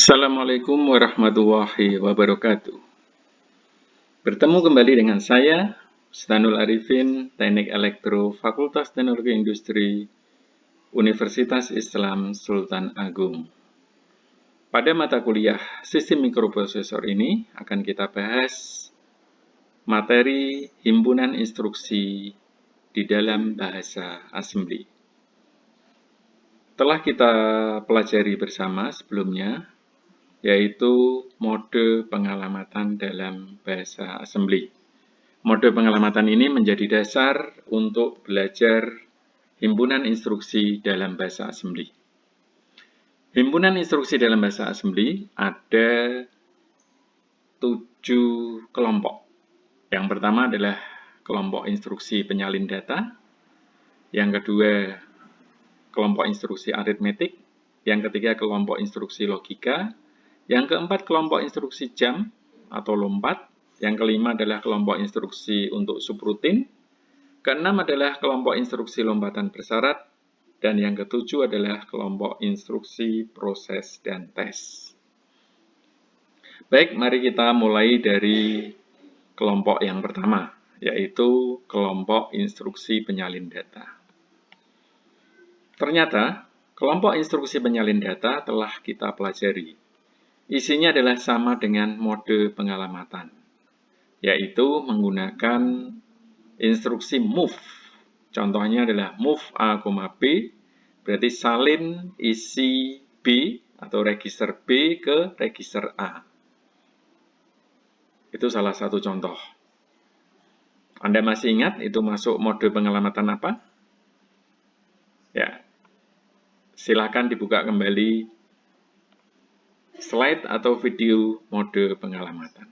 Assalamualaikum warahmatullahi wabarakatuh. Bertemu kembali dengan saya, Stanul Arifin, Teknik Elektro, Fakultas Teknologi Industri, Universitas Islam Sultan Agung. Pada mata kuliah Sistem Mikroprosesor ini akan kita bahas materi himpunan instruksi di dalam bahasa assembly. Telah kita pelajari bersama sebelumnya, yaitu mode pengalamatan dalam bahasa assembly. Mode pengalamatan ini menjadi dasar untuk belajar himpunan instruksi dalam bahasa assembly. Himpunan instruksi dalam bahasa assembly ada 7 kelompok. Yang pertama adalah kelompok instruksi penyalin data, yang kedua kelompok instruksi aritmetik, yang ketiga kelompok instruksi logika, yang keempat kelompok instruksi jam atau lompat, yang kelima adalah kelompok instruksi untuk subrutin, keenam adalah kelompok instruksi lompatan bersyarat, dan yang ketujuh adalah kelompok instruksi proses dan tes. Baik, mari kita mulai dari kelompok yang pertama, yaitu kelompok instruksi penyalin data. Ternyata, kelompok instruksi penyalin data telah kita pelajari. Isinya adalah sama dengan mode pengalamatan, yaitu menggunakan instruksi move. Contohnya adalah move A, B, berarti salin isi B atau register B ke register A. Itu salah satu contoh. Anda masih ingat itu masuk mode pengalamatan apa? Ya, silakan dibuka kembali slide atau video mode pengalamatan.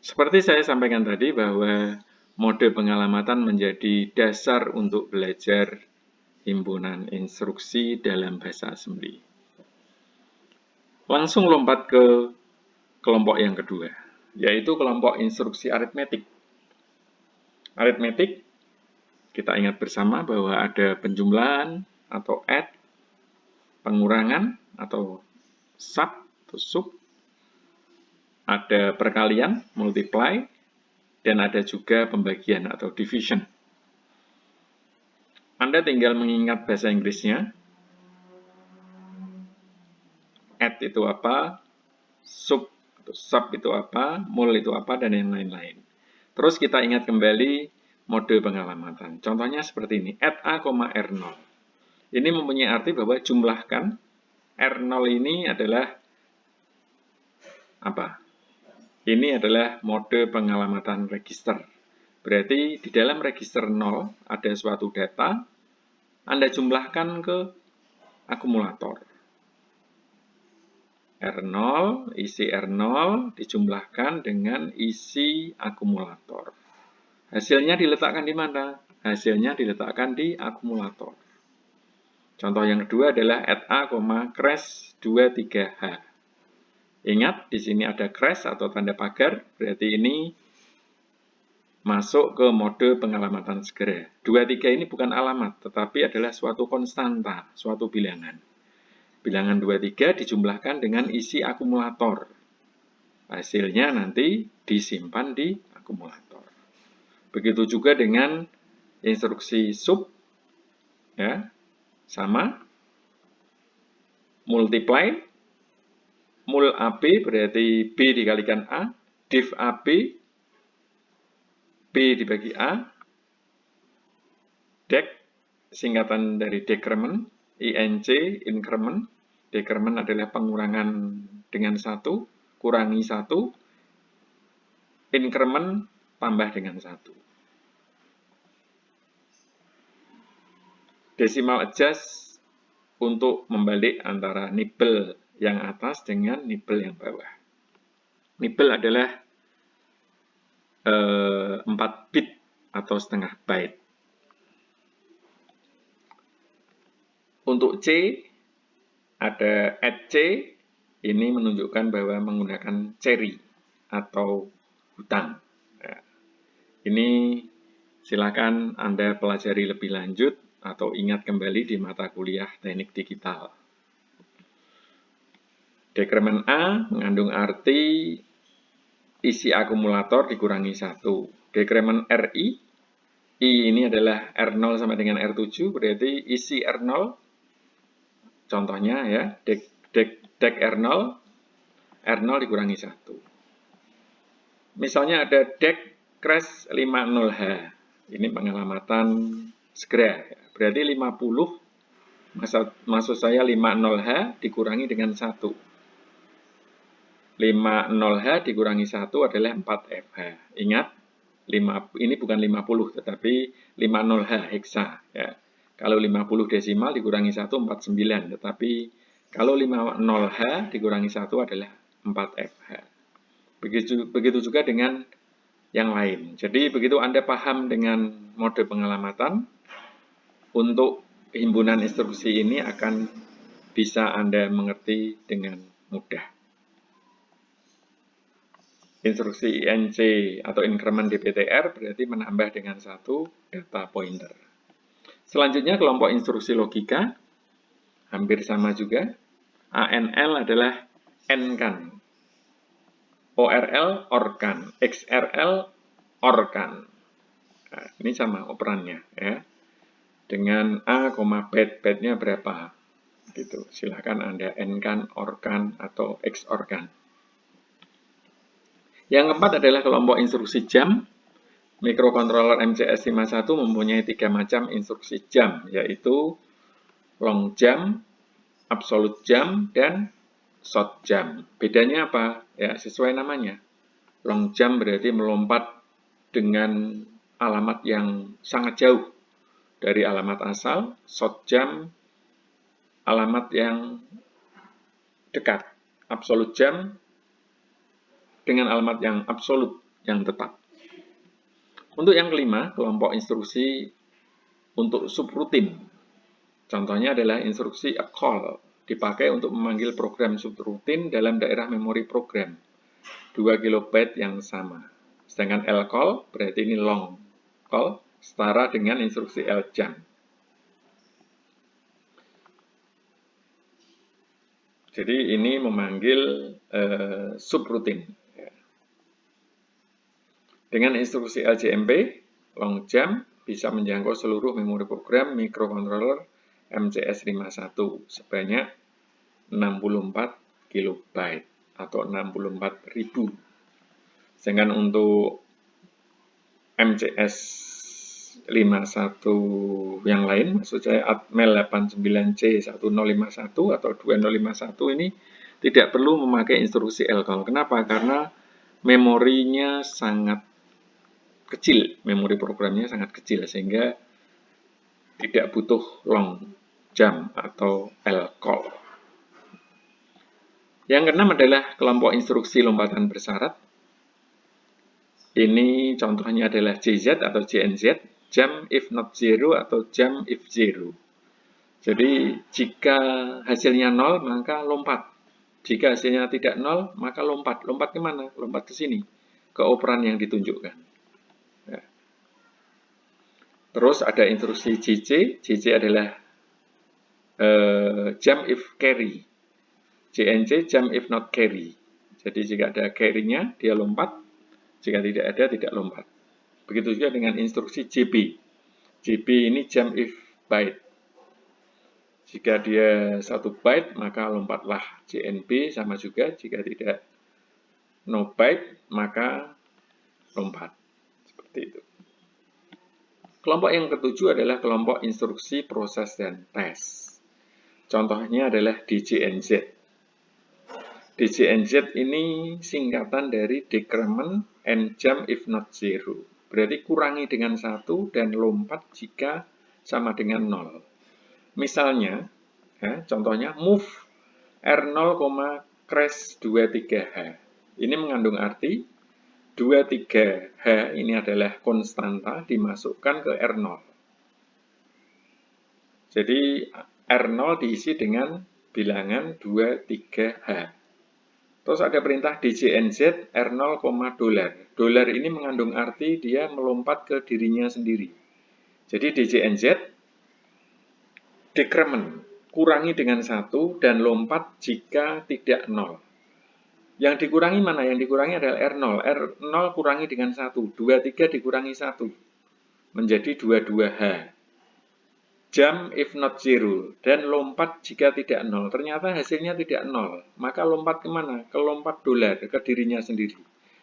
Seperti saya sampaikan tadi bahwa mode pengalamatan menjadi dasar untuk belajar himpunan instruksi dalam bahasa assembly. Langsung lompat ke kelompok yang kedua, yaitu kelompok instruksi aritmetik. Aritmetik, kita ingat bersama bahwa ada penjumlahan atau add, pengurangan atau sub, ada perkalian, multiply, dan ada juga pembagian atau division. Anda tinggal mengingat bahasa Inggrisnya. Add itu apa, sub itu apa, mul itu apa, dan yang lain-lain. Terus kita ingat kembali mode pengalamatan. Contohnya seperti ini, add A, R0. Ini mempunyai arti bahwa jumlahkan R0 ini adalah apa? Ini adalah mode pengalamatan register. Berarti di dalam register 0 ada suatu data, Anda jumlahkan ke akumulator. R0, isi R0 dijumlahkan dengan isi akumulator. Hasilnya diletakkan di mana? Hasilnya diletakkan di akumulator. Contoh yang kedua adalah add A, crash 23H. Ingat, di sini ada crash atau tanda pagar, berarti ini masuk ke mode pengalamatan segera. 23 ini bukan alamat, tetapi adalah suatu konstanta, suatu bilangan. Bilangan 23 dijumlahkan dengan isi akumulator. Hasilnya nanti disimpan di akumulator. Begitu juga dengan instruksi sub, ya, sama, multiply, mul AB berarti B dikalikan A, div AB, B dibagi A, dec, singkatan dari decrement, INC, increment, decrement adalah pengurangan dengan 1, kurangi 1, increment, tambah dengan 1. Decimal adjust untuk membalik antara nibel yang atas dengan nibel yang bawah. Nibel adalah 4 bit atau setengah byte. Untuk C, ada add C, ini menunjukkan bahwa menggunakan cherry atau hutang. Nah, ini silakan Anda pelajari lebih lanjut atau ingat kembali di mata kuliah teknik digital. Dekremen A mengandung arti isi akumulator dikurangi 1. Dekremen RI, I ini adalah R0 sama dengan R7, berarti isi R0, contohnya ya, dek R0, R0 dikurangi 1. Misalnya ada dek crash 50H, ini pengelamatan segera, berarti 50, maksud saya 50H dikurangi dengan 1. 50H dikurangi 1 adalah 4FH. Ingat, ini bukan 50, tetapi 50H heksa. Ya. Kalau 50 desimal dikurangi 1, 49. Tetapi kalau 50H dikurangi 1 adalah 4FH. Begitu juga dengan yang lain. Jadi begitu Anda paham dengan mode pengelamatan, untuk himpunan instruksi ini akan bisa Anda mengerti dengan mudah. Instruksi INC atau increment DPTR berarti menambah dengan 1 data pointer. Selanjutnya kelompok instruksi logika, hampir sama juga. ANL adalah ENCAN, ORL ORCAN, XRL ORCAN. Nah, ini sama operannya ya. Dengan A, byte-nya berapa? Gitu. Silakan Anda ENCAN, ORCAN atau XORCAN. Yang keempat adalah kelompok instruksi jam. Microcontroller MCS51 mempunyai 3 macam instruksi jam, yaitu long jam, absolute jam, dan short jam. Bedanya apa? Ya, sesuai namanya. Long jam berarti melompat dengan alamat yang sangat jauh dari alamat asal. Short jam alamat yang dekat. Absolute jam dengan alamat yang absolut, yang tetap. Untuk yang kelima, kelompok instruksi untuk subrutin. Contohnya adalah instruksi a call, dipakai untuk memanggil program subrutin dalam daerah memori program, 2 kilobyte yang sama. Sedangkan lcall berarti ini long call, setara dengan instruksi ljam. Jadi ini memanggil subrutin. Dengan instruksi LJMP, long jam bisa menjangkau seluruh memori program microcontroller MCS51 sebanyak 64 kilobyte atau 64.000. Sedangkan untuk MCS51 yang lain, maksud saya Atmel 89C1051 atau 2051 ini tidak perlu memakai instruksi lcall. Kenapa? Karena memorinya sangat kecil, memori programnya sangat kecil, sehingga tidak butuh long jam atau lcall. Yang keenam adalah kelompok instruksi lompatan bersyarat. Ini contohnya adalah JZ atau JNZ, jump if not zero atau jump if zero. Jadi jika hasilnya 0 maka lompat. Jika hasilnya tidak 0 maka lompat. Lompat kemana? Lompat ke sini, ke operan yang ditunjukkan. Terus ada instruksi JC. JC adalah jump if carry. JNC jump if not carry. Jadi jika ada carry-nya dia lompat, jika tidak ada tidak lompat. Begitu juga dengan instruksi JB. JB ini jump if byte. Jika dia 1 byte maka lompatlah. JNB sama juga, jika tidak no byte maka lompat. Seperti itu. Kelompok yang ketujuh adalah kelompok instruksi proses dan tes. Contohnya adalah DJNZ. DJNZ ini singkatan dari decrement and jump if not zero. Berarti kurangi dengan 1 dan lompat jika sama dengan 0. Misalnya, contohnya move R0, crash 23H. Ini mengandung arti 23H ini adalah konstanta dimasukkan ke R0. Jadi R0 diisi dengan bilangan 23H. Terus ada perintah DJNZ R0, $. Dolar ini mengandung arti dia melompat ke dirinya sendiri. Jadi DJNZ decrement kurangi dengan 1 dan lompat jika tidak 0. Yang dikurangi mana? Yang dikurangi adalah R0. R0 kurangi dengan 1. 23 dikurangi 1. Menjadi 22H. Jump if not 0. Dan lompat jika tidak 0. Ternyata hasilnya tidak 0. Maka lompat kemana? Ke lompat dolar, ke dirinya sendiri.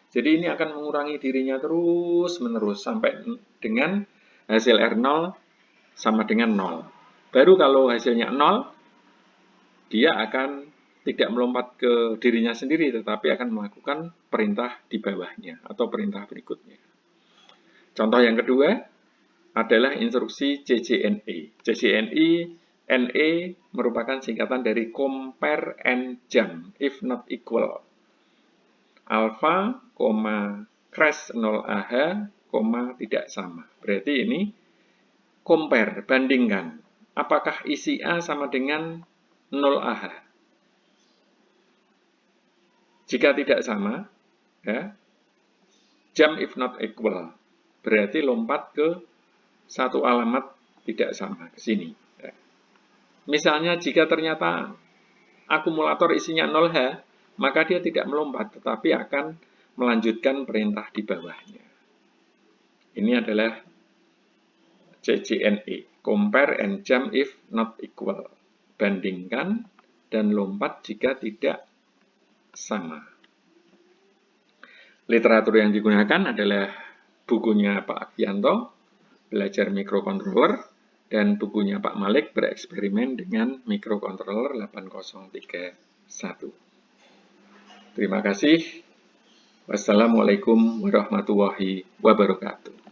Jadi ini akan mengurangi dirinya terus-menerus sampai dengan hasil R0 sama dengan 0. Baru kalau hasilnya 0, dia akan tidak melompat ke dirinya sendiri, tetapi akan melakukan perintah di bawahnya atau perintah berikutnya. Contoh yang kedua adalah instruksi CJNE. CJNE, NE merupakan singkatan dari compare and jump, if not equal. Alpha, crash 0AH, tidak sama. Berarti ini compare, bandingkan. Apakah isi A sama dengan 0AH? Jika tidak sama, ya, jump if not equal. Berarti lompat ke satu alamat tidak sama, ke sini. Ya. Misalnya jika ternyata akumulator isinya 0H, maka dia tidak melompat, tetapi akan melanjutkan perintah di bawahnya. Ini adalah CJNE, compare and jump if not equal. Bandingkan dan lompat jika tidak sama. Literatur yang digunakan adalah bukunya Pak Akvianto, Belajar Microcontroller, dan bukunya Pak Malik, Bereksperimen dengan Microcontroller 8031. Terima kasih. Wassalamualaikum warahmatullahi wabarakatuh.